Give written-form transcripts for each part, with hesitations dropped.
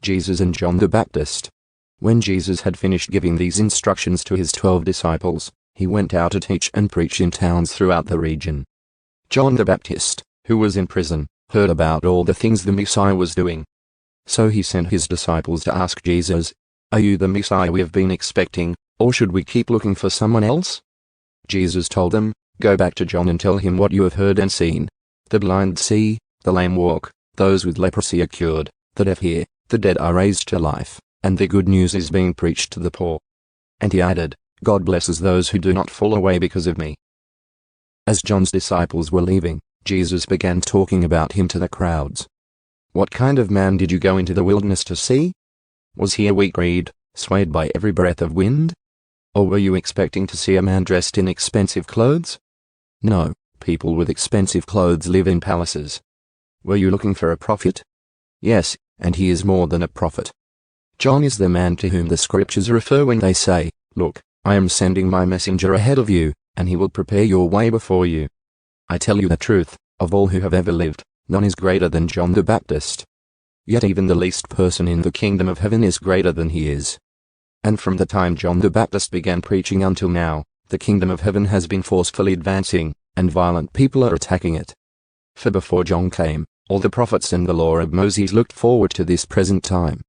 Jesus and John the Baptist. When Jesus had finished giving these instructions to his 12 disciples, he went out to teach and preach in towns throughout the region. John the Baptist, who was in prison, heard about all the things the Messiah was doing. So he sent his disciples to ask Jesus, "Are you the Messiah we have been expecting, or should we keep looking for someone else?" Jesus told them, "Go back to John and tell him what you have heard and seen. The blind see, the lame walk, those with leprosy are cured, the deaf hear, the dead are raised to life, and the good news is being preached to the poor." And he added, "God blesses those who do not fall away because of me." As John's disciples were leaving, Jesus began talking about him to the crowds. "What kind of man did you go into the wilderness to see? Was he a weak reed, swayed by every breath of wind? Or were you expecting to see a man dressed in expensive clothes? No, people with expensive clothes live in palaces. Were you looking for a prophet? Yes, and he is more than a prophet. John is the man to whom the scriptures refer when they say, 'Look, I am sending my messenger ahead of you, and he will prepare your way before you.' I tell you the truth, of all who have ever lived, none is greater than John the Baptist. Yet even the least person in the kingdom of heaven is greater than he is. And from the time John the Baptist began preaching until now, the kingdom of heaven has been forcefully advancing, and violent people are attacking it. For before John came, all the prophets and the law of Moses looked forward to this present time.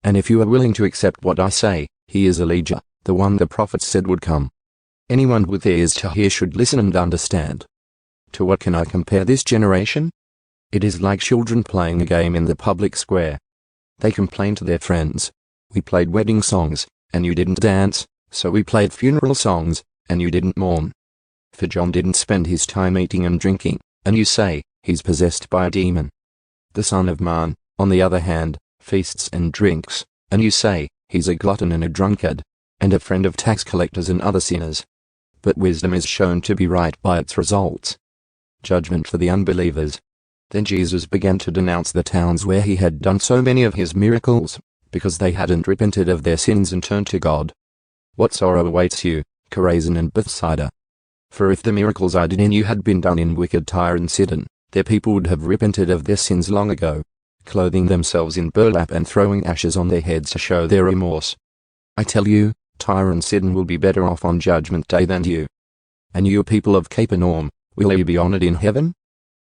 And if you are willing to accept what I say, he is Elijah, the one the prophets said would come. Anyone with ears to hear should listen and understand. To what can I compare this generation? It is like children playing a game in the public square. They complain to their friends, 'We played wedding songs, and you didn't dance, so we played funeral songs, and you didn't mourn.' For John didn't spend his time eating and drinking, and you say, 'He's possessed by a demon.' The Son of Man, on the other hand, feasts and drinks, and you say, 'He's a glutton and a drunkard, and a friend of tax collectors and other sinners.' But wisdom is shown to be right by its results. Judgment for the unbelievers. Then Jesus began to denounce the towns where he had done so many of his miracles, because they hadn't repented of their sins and turned to God. What sorrow awaits you, Chorazin and Bethsaida! For if the miracles I did in you had been done in wicked Tyre and Sidon, their people would have repented of their sins long ago, clothing themselves in burlap and throwing ashes on their heads to show their remorse. I tell you, Tyre and Sidon will be better off on Judgment Day than you. And you people of Capernaum, will you be honored in heaven?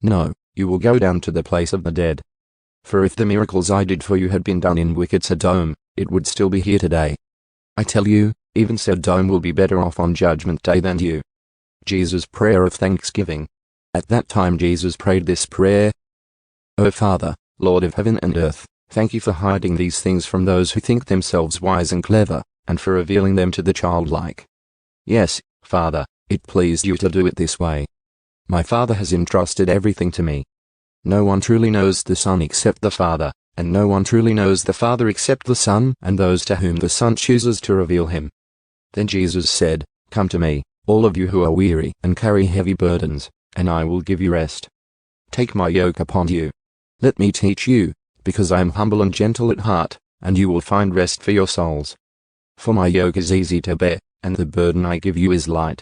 No, you will go down to the place of the dead. For if the miracles I did for you had been done in wicked Sodom, it would still be here today. I tell you, even Sodom will be better off on Judgment Day than you." Jesus' prayer of thanksgiving. At that time Jesus prayed this prayer: "O Father, Lord of heaven and earth, thank you for hiding these things from those who think themselves wise and clever, and for revealing them to the childlike. Yes, Father, it pleased you to do it this way. My Father has entrusted everything to me. No one truly knows the Son except the Father, and no one truly knows the Father except the Son and those to whom the Son chooses to reveal him." Then Jesus said, "Come to me, all of you who are weary and carry heavy burdens, and I will give you rest. Take my yoke upon you. Let me teach you, because I am humble and gentle at heart, and you will find rest for your souls. For my yoke is easy to bear, and the burden I give you is light."